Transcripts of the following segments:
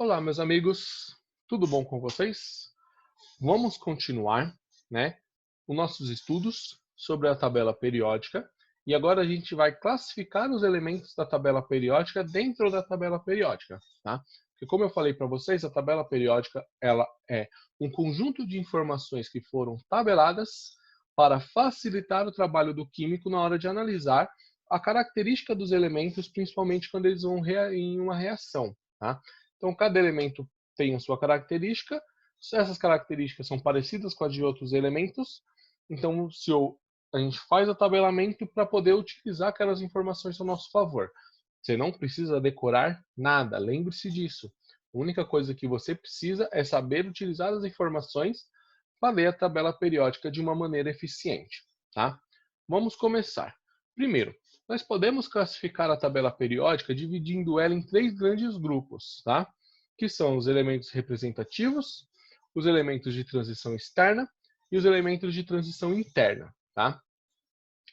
Olá, meus amigos, tudo bom com vocês? Vamos continuar, né, os nossos estudos sobre a tabela periódica e agora a gente vai classificar os elementos da tabela periódica dentro da tabela periódica, tá? Porque como eu falei para vocês, a tabela periódica ela é um conjunto de informações que foram tabeladas para facilitar o trabalho do químico na hora de analisar a característica dos elementos, principalmente quando eles vão em uma reação, tá? Então, cada elemento tem a sua característica, essas características são parecidas com as de outros elementos, então a gente faz o tabelamento para poder utilizar aquelas informações a nosso favor. Você não precisa decorar nada, lembre-se disso. A única coisa que você precisa é saber utilizar as informações para ler a tabela periódica de uma maneira eficiente, tá? Vamos começar. Primeiro, nós podemos classificar a tabela periódica dividindo ela em três grandes grupos, tá? Que são os elementos representativos, os elementos de transição externa e os elementos de transição interna, tá?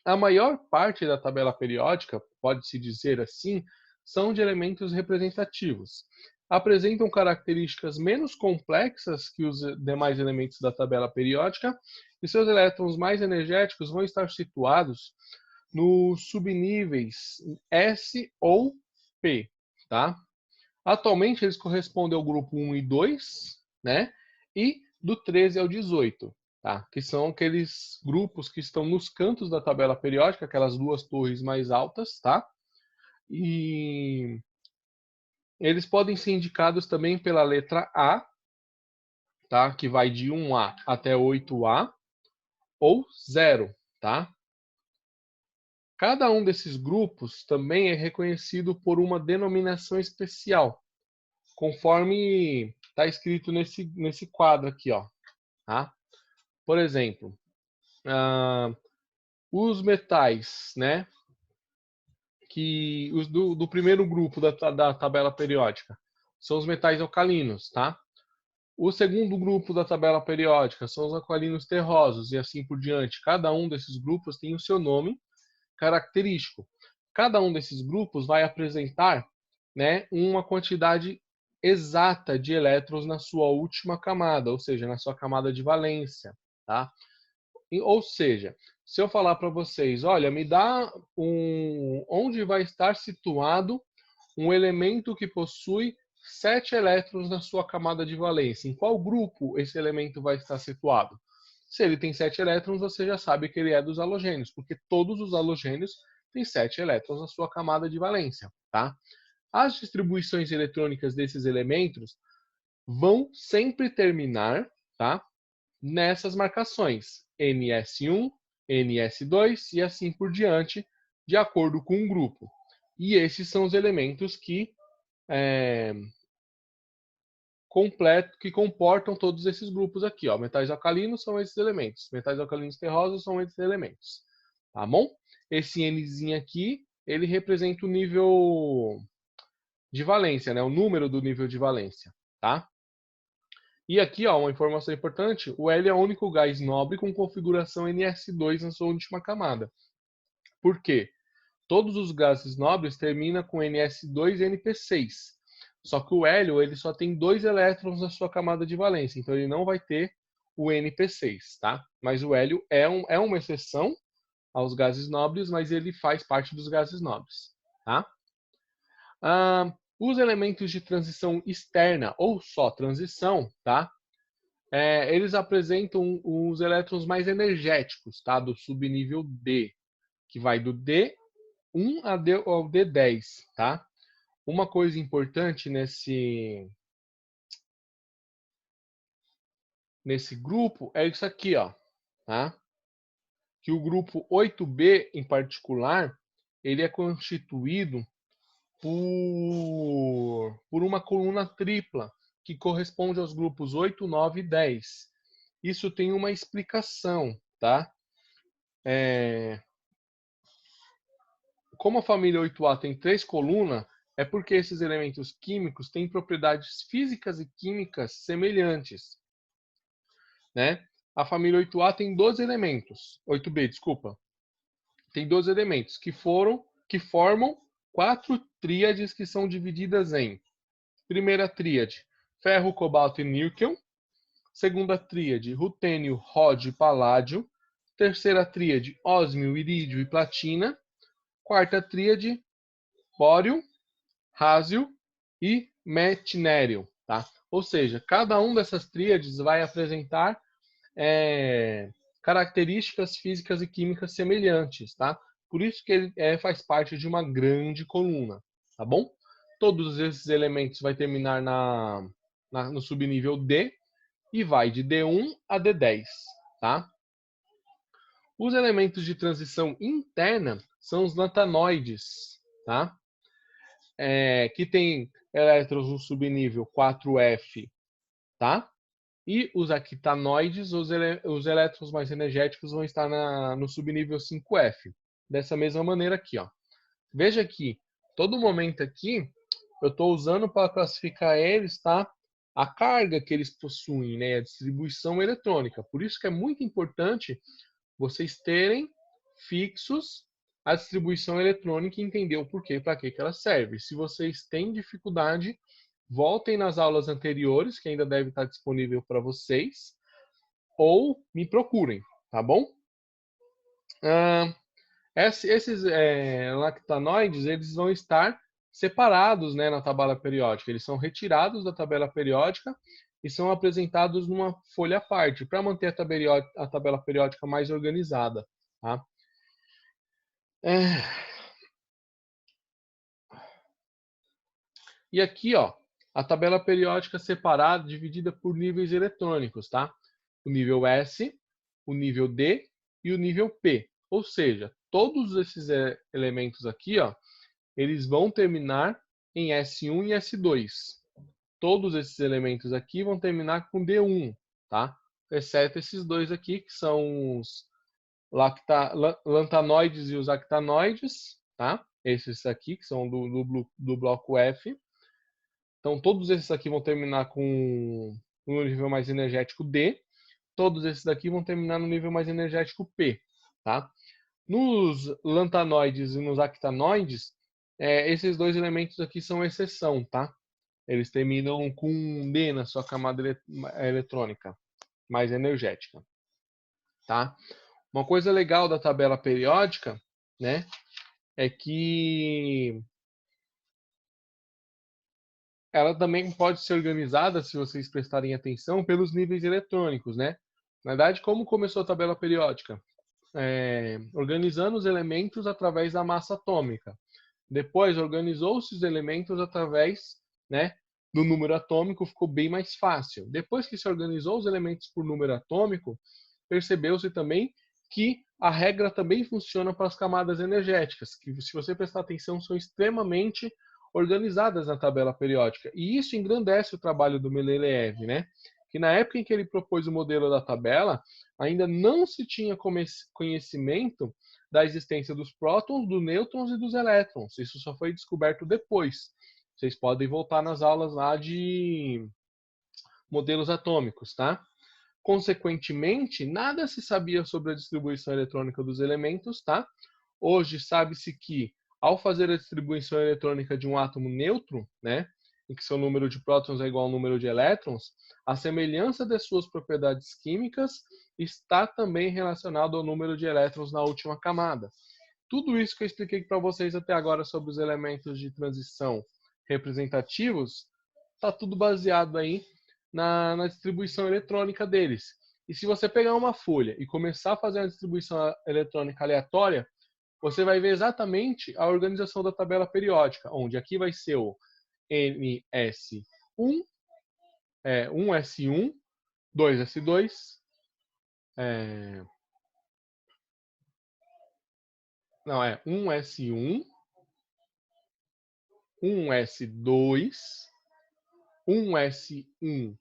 A maior parte da tabela periódica, pode-se dizer assim, são de elementos representativos. Apresentam características menos complexas que os demais elementos da tabela periódica e seus elétrons mais energéticos vão estar situados nos subníveis S ou P, tá? Atualmente eles correspondem ao grupo 1 e 2, né? E do 13 ao 18, tá? Que são aqueles grupos que estão nos cantos da tabela periódica, aquelas duas torres mais altas, tá? E eles podem ser indicados também pela letra A, tá? Que vai de 1A até 8A, ou 0, tá? Cada um desses grupos também é reconhecido por uma denominação especial, conforme está escrito nesse quadro aqui, ó. Tá? Por exemplo, os metais, né? Que os do primeiro grupo da tabela periódica são os metais alcalinos, tá? O segundo grupo da tabela periódica são os alcalinos terrosos e assim por diante. Cada um desses grupos tem o seu nome característico. Cada um desses grupos vai apresentar, né, uma quantidade exata de elétrons na sua última camada, ou seja, na sua camada de valência, tá? Ou seja, se eu falar para vocês, olha, me dá onde vai estar situado um elemento que possui 7 elétrons na sua camada de valência. Em qual grupo esse elemento vai estar situado? Se ele tem 7 elétrons, você já sabe que ele é dos halogênios, porque todos os halogênios têm 7 elétrons na sua camada de valência, tá? As distribuições eletrônicas desses elementos vão sempre terminar, tá, nessas marcações NS1, NS2 e assim por diante, de acordo com o grupo. E esses são os elementos que que comportam todos esses grupos aqui, ó. Metais alcalinos são esses elementos, metais alcalinos terrosos são esses elementos, tá bom? Esse Nzinho aqui, ele representa o nível de valência, né? O número do nível de valência, tá? E aqui, ó, uma informação importante, o L é o único gás nobre com configuração NS2 na sua última camada. Por quê? Todos os gases nobres terminam com NS2 e NP6. Só que o hélio ele só tem 2 elétrons na sua camada de valência, então ele não vai ter o NP6, tá? Mas o hélio é uma exceção aos gases nobres, mas ele faz parte dos gases nobres, tá? Os elementos de transição externa ou só transição, tá? Eles apresentam os elétrons mais energéticos, tá? Do subnível D, que vai do D1 ao D10, tá? Uma coisa importante nesse grupo é isso aqui, ó, tá? Que o grupo 8B, em particular, ele é constituído por uma coluna tripla, que corresponde aos grupos 8, 9 e 10. Isso tem uma explicação, tá? Como a família 8A tem 3 colunas, é porque esses elementos químicos têm propriedades físicas e químicas semelhantes, né? A família 8A tem 12 elementos, 8B, desculpa. Tem 12 elementos que formam 4 tríades que são divididas em Primeira tríade, ferro, cobalto e níquel. Segunda tríade, rutênio, ródio e paládio. Terceira tríade, ósmio, irídio e platina. Quarta tríade, bório, rásio e metinério, tá? Ou seja, cada um dessas tríades vai apresentar características físicas e químicas semelhantes, tá? Por isso que ele faz parte de uma grande coluna, tá bom? Todos esses elementos vai terminar no subnível D e vai de D1 a D10, tá? Os elementos de transição interna são os lantanoides, tá? Que tem elétrons no subnível 4F, tá? E os aquitanoides, os elétrons mais energéticos vão estar no subnível 5F. Dessa mesma maneira aqui, ó. Veja que todo momento aqui eu estou usando para classificar eles, tá? A carga que eles possuem, né? A distribuição eletrônica. Por isso que é muito importante vocês terem fixos a distribuição eletrônica e entender o porquê, para que ela serve. Se vocês têm dificuldade, voltem nas aulas anteriores, que ainda deve estar disponível para vocês, ou me procurem, tá bom? Esses lactanoides, eles vão estar separados, né, na tabela periódica. Eles são retirados da tabela periódica e são apresentados numa folha à parte, para manter a tabela periódica mais organizada, tá? E aqui, ó, a tabela periódica separada, dividida por níveis eletrônicos, tá? O nível S, o nível D e o nível P. Ou seja, todos esses elementos aqui, ó, eles vão terminar em S1 e S2. Todos esses elementos aqui vão terminar com D1, tá? Exceto esses dois aqui, que são os lantanoides e os actanoides, tá? Esses aqui, que são do bloco F. Então, todos esses aqui vão terminar com no nível mais energético D. Todos esses daqui vão terminar no nível mais energético P, tá? Nos lantanoides e nos actanoides, esses dois elementos aqui são exceção, tá? Eles terminam com D na sua camada eletrônica, mais energética, tá? Uma coisa legal da tabela periódica, né, é que ela também pode ser organizada, se vocês prestarem atenção, pelos níveis eletrônicos, né? Na verdade, como começou a tabela periódica? Organizando os elementos através da massa atômica. Depois, organizou-se os elementos através, né, do número atômico, ficou bem mais fácil. Depois que se organizou os elementos por número atômico, percebeu-se também que a regra também funciona para as camadas energéticas, que, se você prestar atenção, são extremamente organizadas na tabela periódica. E isso engrandece o trabalho do Mendeleev, né? Que na época em que ele propôs o modelo da tabela, ainda não se tinha conhecimento da existência dos prótons, dos nêutrons e dos elétrons. Isso só foi descoberto depois. Vocês podem voltar nas aulas lá de modelos atômicos, tá? Consequentemente, nada se sabia sobre a distribuição eletrônica dos elementos, tá? Hoje sabe-se que, ao fazer a distribuição eletrônica de um átomo neutro, né, em que seu número de prótons é igual ao número de elétrons, a semelhança de suas propriedades químicas está também relacionada ao número de elétrons na última camada. Tudo isso que eu expliquei para vocês até agora sobre os elementos de transição representativos, está tudo baseado aí na distribuição eletrônica deles. E se você pegar uma folha e começar a fazer uma distribuição eletrônica aleatória, você vai ver exatamente a organização da tabela periódica, onde aqui vai ser o MS1, 1S1, 2S2, não, 1S1, 1S2, 1S1,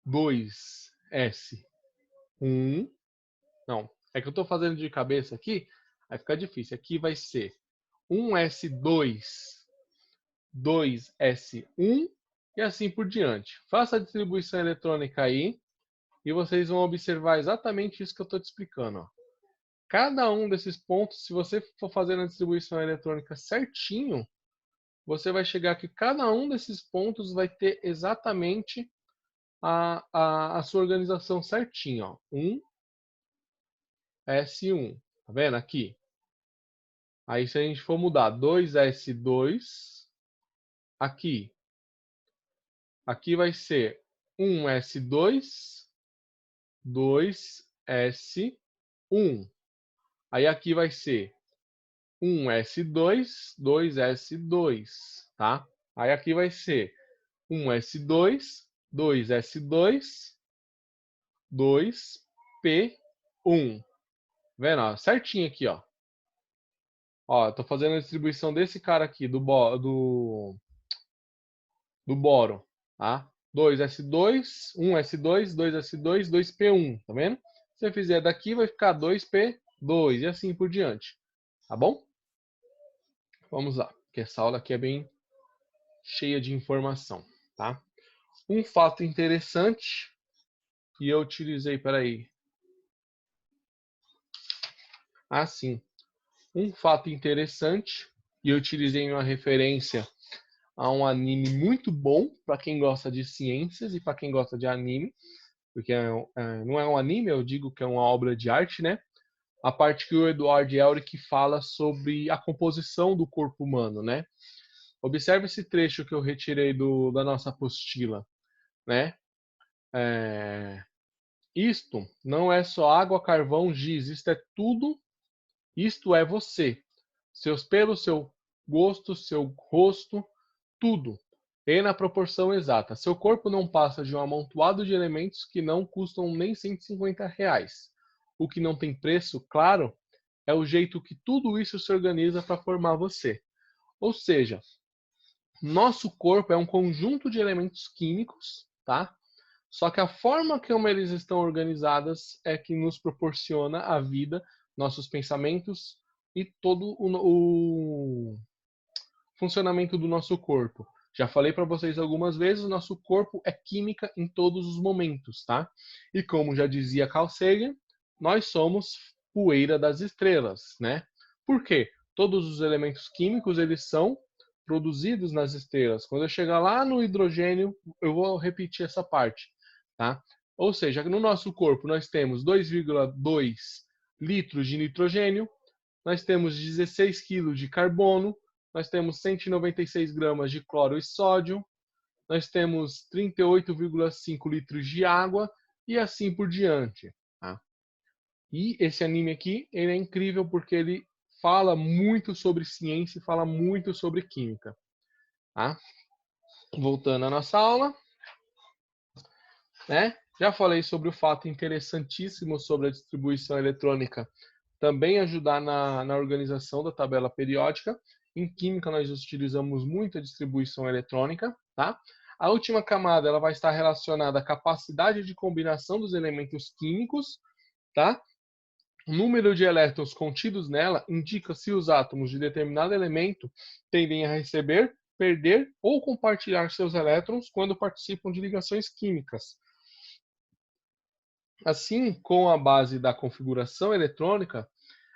2S1. Não, é que eu estou fazendo de cabeça aqui, vai ficar difícil. Aqui vai ser 1S2, 2S1 e assim por diante. Faça a distribuição eletrônica aí e vocês vão observar exatamente isso que eu estou te explicando. Ó. Cada um desses pontos, se você for fazendo a distribuição eletrônica certinho, você vai chegar que cada um desses pontos vai ter exatamente a sua organização certinha. Ó. 1, S1. Tá vendo aqui? Aí se a gente for mudar 2S2, aqui. Aqui vai ser 1S2, 2S1. Aí aqui vai ser 1S2, 2S2, tá? Aí aqui vai ser 1S2, 2S2, 2P1. Vendo? Ó, certinho aqui, ó. Ó, eu tô fazendo a distribuição desse cara aqui, do boro, tá? 2S2, 1S2, 2S2, 2P1, tá vendo? Se eu fizer daqui, vai ficar 2P2 e assim por diante, tá bom? Vamos lá, porque essa aula aqui é bem cheia de informação, tá? Um fato interessante que eu utilizei, peraí. Ah, sim. Um fato interessante, e eu utilizei uma referência a um anime muito bom para quem gosta de ciências e para quem gosta de anime, porque não é um anime, eu digo que é uma obra de arte, né? A parte que o Edward Elric fala sobre a composição do corpo humano, né? Observe esse trecho que eu retirei da nossa apostila, né? Isto não é só água, carvão, giz, isto é tudo, isto é você. Seus pelos, seu gosto, seu rosto, tudo. E na proporção exata. Seu corpo não passa de um amontoado de elementos que não custam nem R$ 150. O que não tem preço, claro, é o jeito que tudo isso se organiza para formar você. Ou seja, nosso corpo é um conjunto de elementos químicos, tá? Só que a forma como eles estão organizadas é que nos proporciona a vida, nossos pensamentos e todo o funcionamento do nosso corpo. Já falei para vocês algumas vezes, o nosso corpo é química em todos os momentos, tá? E como já dizia Carl Sagan, nós somos poeira das estrelas, né? Por quê? Todos os elementos químicos, eles são produzidos nas estrelas. Quando eu chegar lá no hidrogênio, eu vou repetir essa parte, tá? Ou seja, no nosso corpo nós temos 2,2 litros de nitrogênio, nós temos 16 quilos de carbono, nós temos 196 gramas de cloro e sódio, nós temos 38,5 litros de água e assim por diante. Tá? E esse anime aqui, ele é incrível porque ele fala muito sobre ciência e fala muito sobre química. Tá? Voltando à nossa aula, né? Já falei sobre o fato interessantíssimo sobre a distribuição eletrônica também ajudar na organização da tabela periódica. Em química, nós utilizamos muito a distribuição eletrônica, tá? A última camada ela vai estar relacionada à capacidade de combinação dos elementos químicos, tá? O número de elétrons contidos nela indica se os átomos de determinado elemento tendem a receber, perder ou compartilhar seus elétrons quando participam de ligações químicas. Assim, com a base da configuração eletrônica,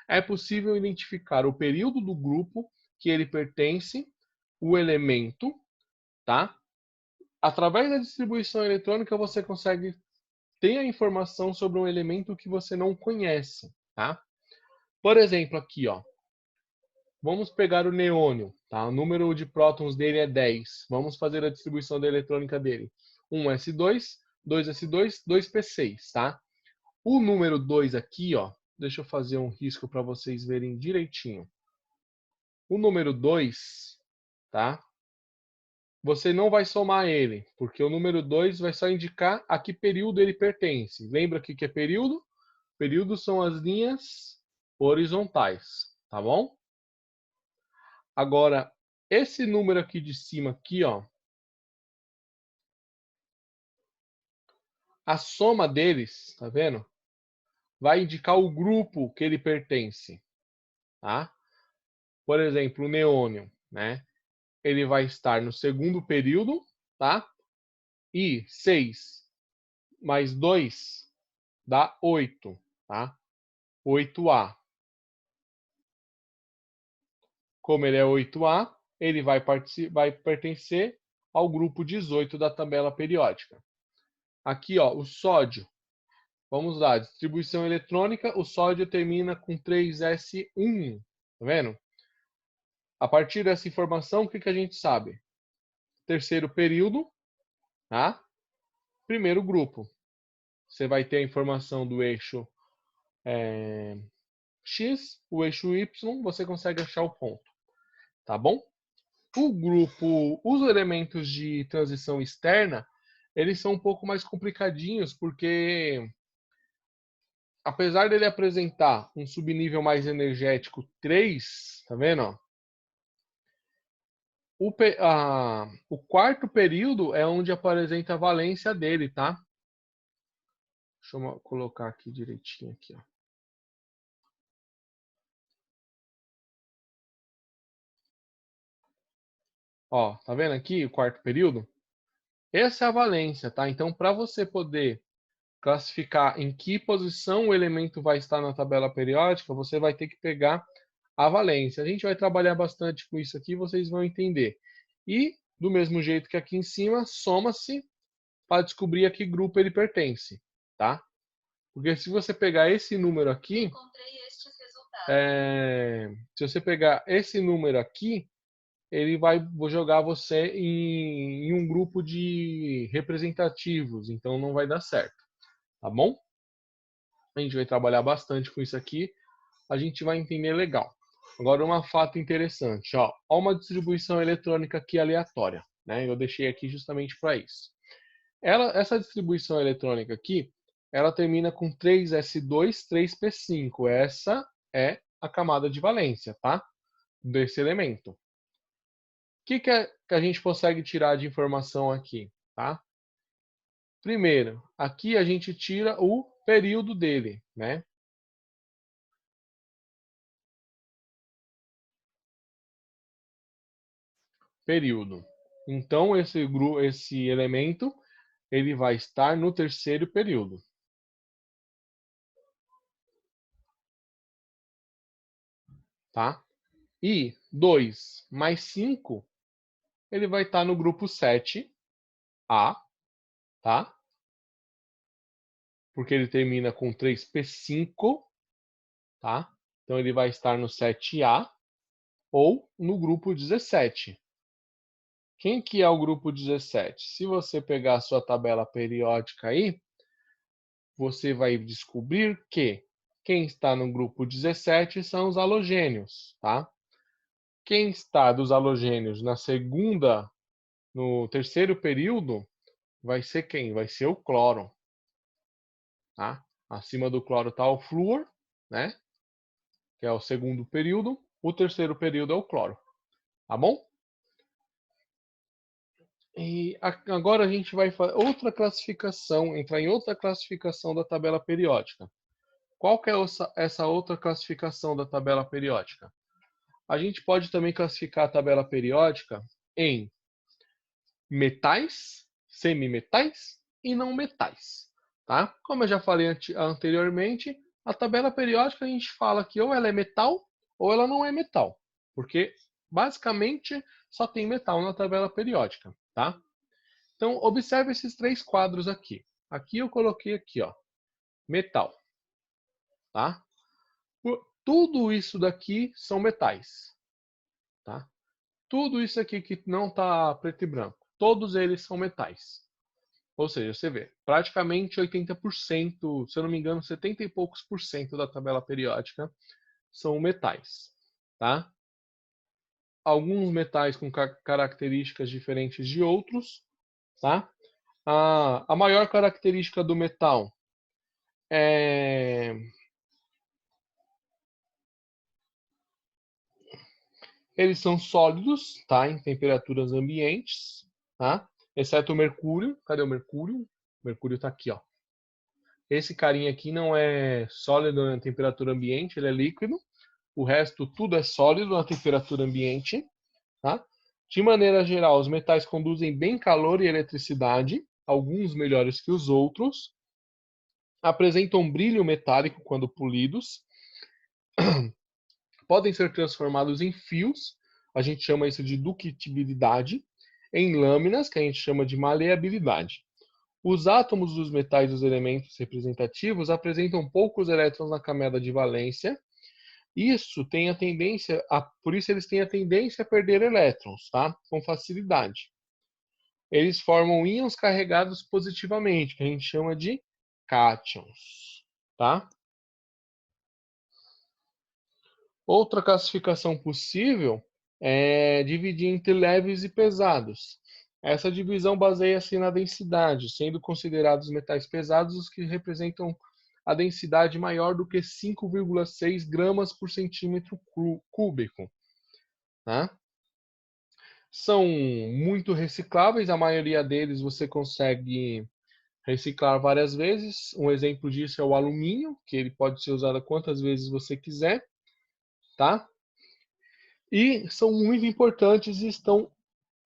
é possível identificar o período do grupo que ele pertence, o elemento, tá? Através da distribuição eletrônica você consegue ter a informação sobre um elemento que você não conhece, tá? Por exemplo, aqui, ó. Vamos pegar o neônio, tá? O número de prótons dele é 10. Vamos fazer a distribuição da eletrônica dele. 1s2, 2s2, 2p6, tá? O número 2 aqui, ó, deixa eu fazer um risco para vocês verem direitinho. O número 2, tá? Você não vai somar ele, porque o número 2 vai só indicar a que período ele pertence. Lembra o que é período? Períodos são as linhas horizontais, tá bom? Agora, esse número aqui de cima, aqui, ó, a soma deles, tá vendo? Vai indicar o grupo que ele pertence, tá? Por exemplo, o neônio, né? Ele vai estar no segundo período, tá? E 6 mais 2 dá 8, tá? 8A. Como ele é 8A, ele vai pertencer ao grupo 18 da tabela periódica. Aqui, ó, o sódio. Vamos lá, distribuição eletrônica, o sódio termina com 3s1, tá vendo? A partir dessa informação, o que a gente sabe? Terceiro período, tá? Primeiro grupo. Você vai ter a informação do eixo X, o eixo Y, você consegue achar o ponto, tá bom? O grupo, os elementos de transição externa, eles são um pouco mais complicadinhos, porque apesar dele apresentar um subnível mais energético 3, tá vendo? O quarto período é onde apresenta a valência dele, tá? Deixa eu colocar aqui direitinho aqui, ó. Ó, tá vendo aqui o quarto período? Essa é a valência, tá? Então, para você poder classificar em que posição o elemento vai estar na tabela periódica, você vai ter que pegar a valência. A gente vai trabalhar bastante com isso aqui, vocês vão entender. E, do mesmo jeito que aqui em cima, soma-se para descobrir a que grupo ele pertence, tá? Porque se você pegar esse número aqui, se você pegar esse número aqui, ele vai jogar você em um grupo de representativos, então não vai dar certo, tá bom? A gente vai trabalhar bastante com isso aqui, a gente vai entender legal. Agora, um fato interessante, ó uma distribuição eletrônica aqui aleatória, né? Eu deixei aqui justamente para isso. Essa distribuição eletrônica aqui, ela termina com 3s2, 3p5. Essa é a camada de valência, tá? Desse elemento. O que a gente consegue tirar de informação aqui, tá? Primeiro, aqui a gente tira o período dele, né? Período. Então, esse elemento, ele vai estar no terceiro período. Tá? E 2 mais 5, ele vai estar no grupo 7A, tá? Porque ele termina com 3p5, tá? Então ele vai estar no 7A ou no grupo 17. Quem que é o grupo 17? Se você pegar a sua tabela periódica aí, você vai descobrir que quem está no grupo 17 são os halogênios, tá? Quem está dos halogênios no terceiro período, vai ser quem? Vai ser o cloro, tá? Acima do cloro está o flúor, né? Que é o segundo período. O terceiro período é o cloro, tá bom? E agora a gente vai fazer outra classificação, entrar em outra classificação da tabela periódica. Qual que é essa outra classificação da tabela periódica? A gente pode também classificar a tabela periódica em metais, semimetais e não metais, tá? Como eu já falei anteriormente, a tabela periódica a gente fala que ou ela é metal ou ela não é metal, porque basicamente só tem metal na tabela periódica, tá? Então, observe esses três quadros aqui. Aqui eu coloquei aqui, ó, metal, tá? Tudo isso daqui são metais, tá? Tudo isso aqui que não tá preto e branco, todos eles são metais. Ou seja, você vê, praticamente 80%, se eu não me engano, 70 e poucos por cento da tabela periódica são metais, tá? Alguns metais com características diferentes de outros, tá? A maior característica do metal é eles são sólidos, tá? Em temperaturas ambientes, tá? Exceto o mercúrio. Cadê o mercúrio? O mercúrio está aqui, ó. Esse carinha aqui não é sólido na temperatura ambiente, ele é líquido. O resto tudo é sólido na temperatura ambiente, tá? De maneira geral, os metais conduzem bem calor e eletricidade, alguns melhores que os outros. Apresentam brilho metálico quando polidos. Podem ser transformados em fios a gente chama isso de dutibilidade, em lâminas, que a gente chama de maleabilidade. Os átomos dos metais dos elementos representativos apresentam poucos elétrons na camada de valência. Isso tem a tendência, por isso eles têm a tendência a perder elétrons, tá? Com facilidade. Eles formam íons carregados positivamente, que a gente chama de cátions, tá? Outra classificação possível é dividir entre leves e pesados. Essa divisão baseia-se na densidade, sendo considerados metais pesados os que representam a densidade maior do que 5,6 gramas por centímetro cúbico. Tá? São muito recicláveis, a maioria deles você consegue reciclar várias vezes. Um exemplo disso é o alumínio, que ele pode ser usado quantas vezes você quiser, tá? E são muito importantes e estão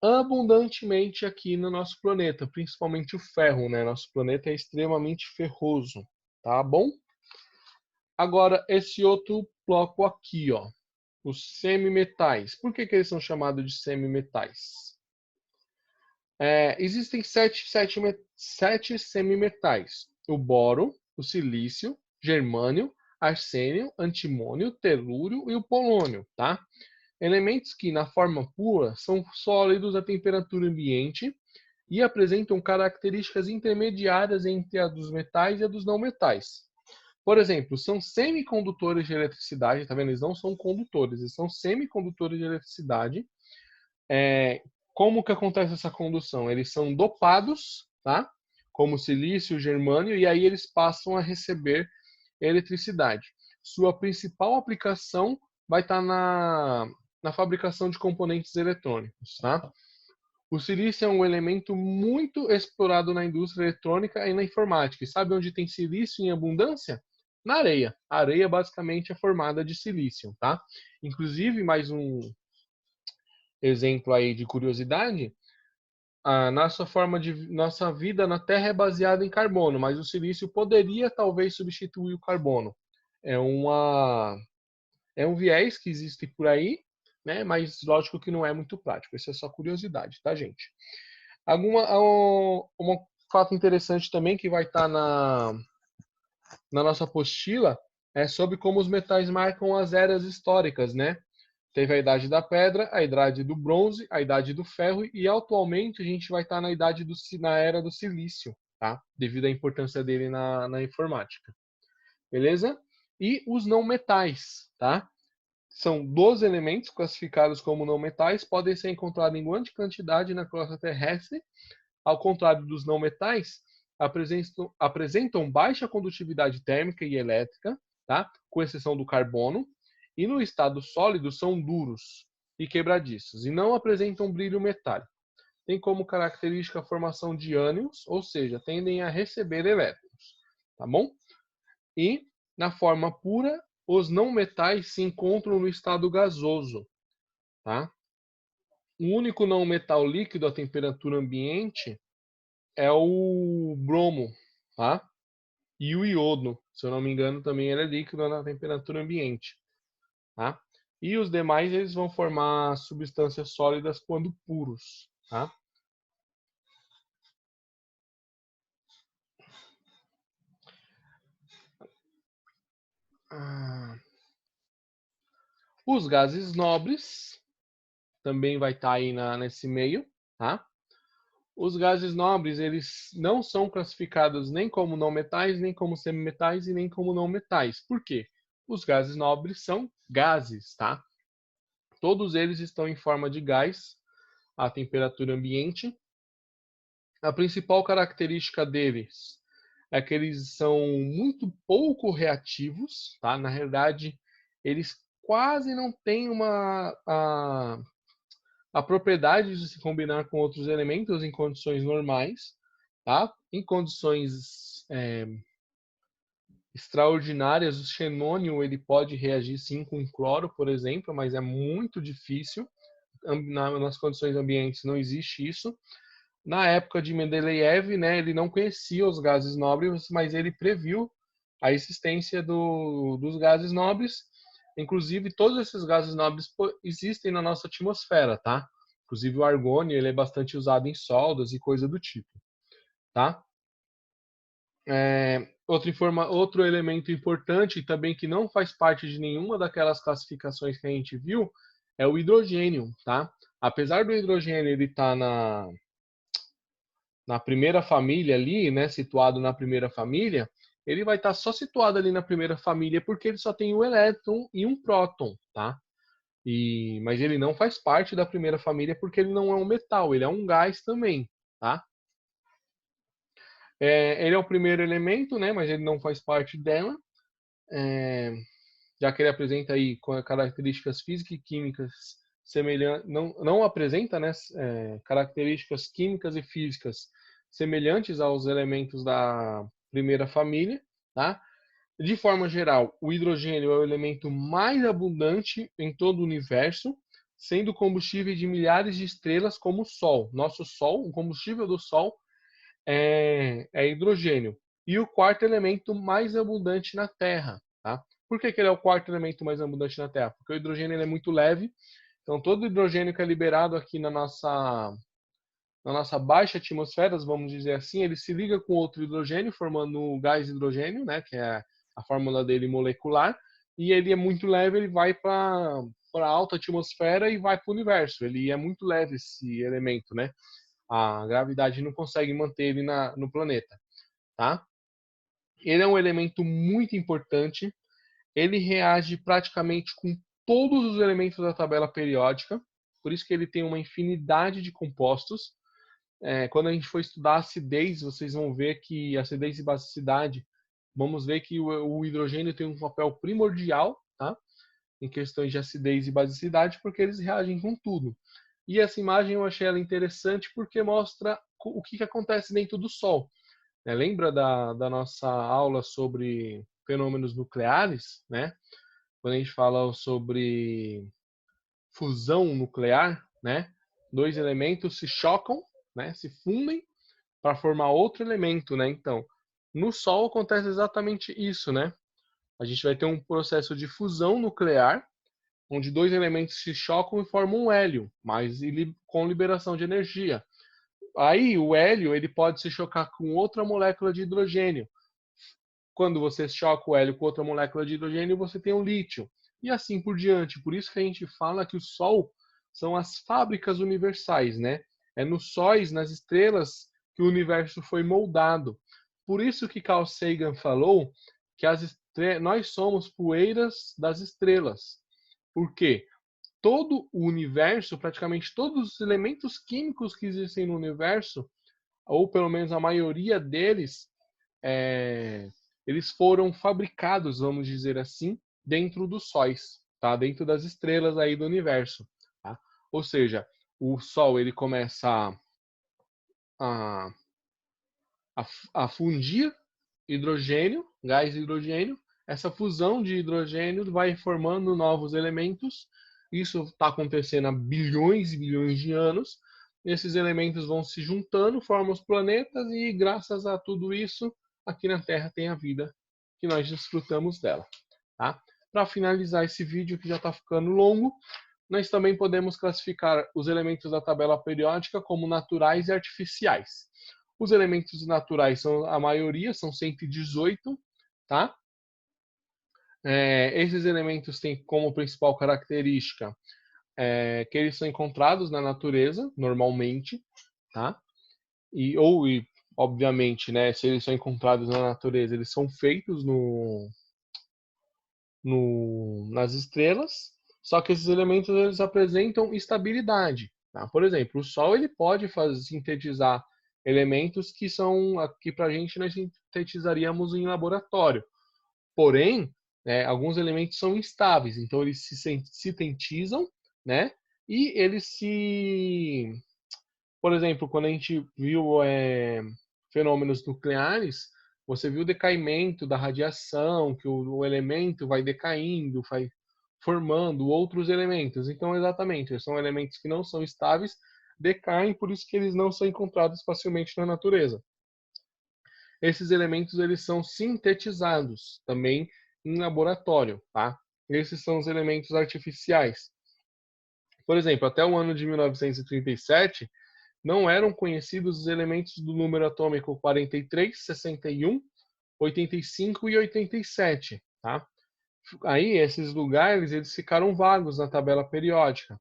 abundantemente aqui no nosso planeta, principalmente o ferro, né? Nosso planeta é extremamente ferroso, tá bom? Agora, esse outro bloco aqui, ó, os semimetais. Por que eles são chamados de semimetais? Existem sete semimetais: o boro, o silício, germânio, arsênio, antimônio, telúrio e o polônio, tá? Elementos que, na forma pura, são sólidos à temperatura ambiente e apresentam características intermediárias entre a dos metais e a dos não metais. Por exemplo, são semicondutores de eletricidade, tá vendo? Eles não são condutores, eles são semicondutores de eletricidade. Como que acontece essa condução? Eles são dopados, tá? Como silício, germânio, e aí eles passam a receber eletricidade. Sua principal aplicação vai estar na fabricação de componentes eletrônicos, tá? O silício é um elemento muito explorado na indústria eletrônica e na informática. E sabe onde tem silício em abundância? Na areia. A areia basicamente é formada de silício, tá? Inclusive, mais um exemplo aí de curiosidade, a nossa vida na Terra é baseada em carbono, mas o silício poderia talvez substituir o carbono. É um viés que existe por aí, né? Mas lógico que não é muito prático. Isso é só curiosidade, tá, gente? Um fato interessante também que vai estar na nossa apostila é sobre como os metais marcam as eras históricas, né? Teve a Idade da Pedra, a Idade do Bronze, a Idade do Ferro e atualmente a gente vai estar na Era do Silício, tá? Devido à importância dele na informática. Beleza? E os não metais, tá? São 12 elementos classificados como não metais, podem ser encontrados em grande quantidade na crosta terrestre. Ao contrário dos não metais, apresentam baixa condutividade térmica e elétrica, tá? Com exceção do carbono, e no estado sólido são duros e quebradiços, e não apresentam brilho metálico. Tem como característica a formação de ânions, ou seja, tendem a receber elétrons, tá bom? E, na forma pura, os não metais se encontram no estado gasoso, tá? O único não metal líquido à temperatura ambiente é o bromo, tá? E o iodo, se eu não me engano, também ele é líquido na temperatura ambiente, tá? E os demais eles vão formar substâncias sólidas quando puros, tá? Os gases nobres também vai estar aí nesse meio, tá? Os gases nobres, eles não são classificados nem como não metais, nem como semimetais e nem como não metais. Por quê? Os gases nobres são gases, tá? Todos eles estão em forma de gás à temperatura ambiente. A principal característica deles é que eles são muito pouco reativos, tá? Na realidade, eles quase não têm a propriedade de se combinar com outros elementos em condições normais, tá? Em condições extraordinárias, o xenônio ele pode reagir sim com cloro, por exemplo, mas é muito difícil. Nas condições ambientes não existe isso. Na época de Mendeleev, né, ele não conhecia os gases nobres, mas ele previu a existência dos gases nobres Inclusive, todos esses gases nobres existem na nossa atmosfera, tá? Inclusive, o argônio, ele é bastante usado em soldas e coisa do tipo, tá? Outro elemento importante também que não faz parte de nenhuma daquelas classificações que a gente viu é o hidrogênio, tá? Apesar do hidrogênio ele estar na primeira família ali, né, situado na primeira família, ele vai estar só situado ali na primeira família porque ele só tem um elétron e um próton, tá? Mas ele não faz parte da primeira família porque ele não é um metal, ele é um gás também, tá? Ele é o primeiro elemento, né, mas ele não faz parte dela, já que ele apresenta aí características físicas e químicas semelhantes, não apresenta, né, características químicas e físicas semelhantes aos elementos da primeira família, tá? De forma geral, o hidrogênio é o elemento mais abundante em todo o universo, sendo combustível de milhares de estrelas como o Sol. Nosso Sol, o combustível do Sol é hidrogênio. E o quarto elemento mais abundante na Terra, tá? Por que ele é o quarto elemento mais abundante na Terra? Porque o hidrogênio ele é muito leve, então todo o hidrogênio que é liberado aqui na nossa baixa atmosfera, vamos dizer assim, ele se liga com outro hidrogênio, formando o gás hidrogênio, né, que é a fórmula dele molecular, e ele é muito leve, ele vai para a alta atmosfera e vai para o universo. Ele é muito leve, esse elemento, né? A gravidade não consegue manter ele no planeta, tá? Ele é um elemento muito importante, ele reage praticamente com todos os elementos da tabela periódica, por isso que ele tem uma infinidade de compostos. Quando a gente for estudar acidez, vocês vão ver que acidez e basicidade, vamos ver que o hidrogênio tem um papel primordial, tá? Em questões de acidez e basicidade, porque eles reagem com tudo. E essa imagem eu achei ela interessante porque mostra o que acontece dentro do Sol. Lembra da nossa aula sobre fenômenos nucleares, né? Quando a gente fala sobre fusão nuclear, né? Dois elementos se chocam, né? Se fundem para formar outro elemento, né? Então, no Sol acontece exatamente isso, né? A gente vai ter um processo de fusão nuclear, onde dois elementos se chocam e formam um hélio, mas com liberação de energia. Aí o hélio ele pode se chocar com outra molécula de hidrogênio. Quando você choca o hélio com outra molécula de hidrogênio, você tem o lítio. E assim por diante. Por isso que a gente fala que o Sol são as fábricas universais, né? É nos sóis, nas estrelas, que o universo foi moldado. Por isso que Carl Sagan falou que nós somos poeiras das estrelas. Por quê? Todo o universo, praticamente todos os elementos químicos que existem no universo, ou pelo menos a maioria deles, eles foram fabricados, vamos dizer assim, dentro dos sóis, tá? Dentro das estrelas aí do universo, tá? Ou seja, o Sol ele começa a, a fundir hidrogênio, gás hidrogênio. Essa fusão de hidrogênio vai formando novos elementos. Isso está acontecendo há bilhões e bilhões de anos. Esses elementos vão se juntando, formam os planetas e graças a tudo isso, aqui na Terra tem a vida que nós desfrutamos dela. Tá? Para finalizar esse vídeo que já está ficando longo, nós também podemos classificar os elementos da tabela periódica como naturais e artificiais. Os elementos naturais são a maioria, são 118, tá? Esses elementos têm como principal característica que eles são encontrados na natureza, normalmente, tá? E obviamente, né, se eles são encontrados na natureza, eles são feitos nas estrelas, só que esses elementos eles apresentam estabilidade. Tá? Por exemplo, o Sol ele pode sintetizar elementos que são aqui para a gente nós sintetizaríamos em laboratório. Porém, alguns elementos são instáveis, então eles se sintetizam, né? E eles por exemplo, quando a gente viu fenômenos nucleares, você viu o decaimento da radiação, que o elemento vai decaindo, vai formando outros elementos. Então, exatamente, são elementos que não são estáveis, decaem, por isso que eles não são encontrados facilmente na natureza. Esses elementos eles são sintetizados também em laboratório, tá? Esses são os elementos artificiais. Por exemplo, até o ano de 1937, não eram conhecidos os elementos do número atômico 43, 61, 85 e 87, tá? Aí, esses lugares, eles ficaram vagos na tabela periódica.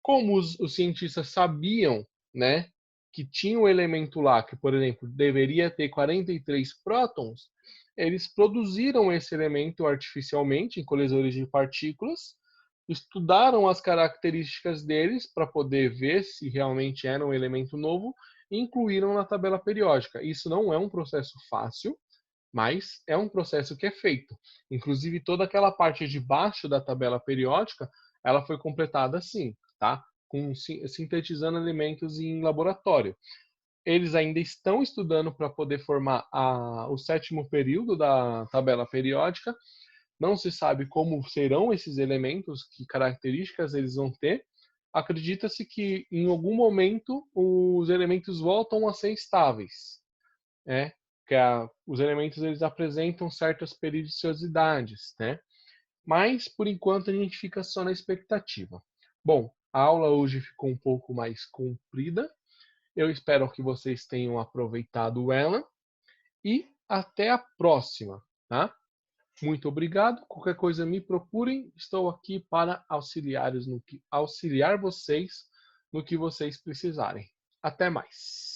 Como os cientistas sabiam, né, que tinha um elemento lá que, por exemplo, deveria ter 43 prótons, eles produziram esse elemento artificialmente em colisores de partículas, estudaram as características deles para poder ver se realmente era um elemento novo e incluíram na tabela periódica. Isso não é um processo fácil, mas é um processo que é feito. Inclusive, toda aquela parte de baixo da tabela periódica, ela foi completada assim, tá? Sintetizando elementos em laboratório. Eles ainda estão estudando para poder formar o sétimo período da tabela periódica. Não se sabe como serão esses elementos, que características eles vão ter. Acredita-se que em algum momento os elementos voltam a ser estáveis, né? Que os elementos eles apresentam certas periodicidades, né? Mas por enquanto a gente fica só na expectativa. Bom, a aula hoje ficou um pouco mais comprida. Eu espero que vocês tenham aproveitado ela e até a próxima, tá? Muito obrigado. Qualquer coisa me procurem. Estou aqui para auxiliar vocês no que vocês precisarem. Até mais.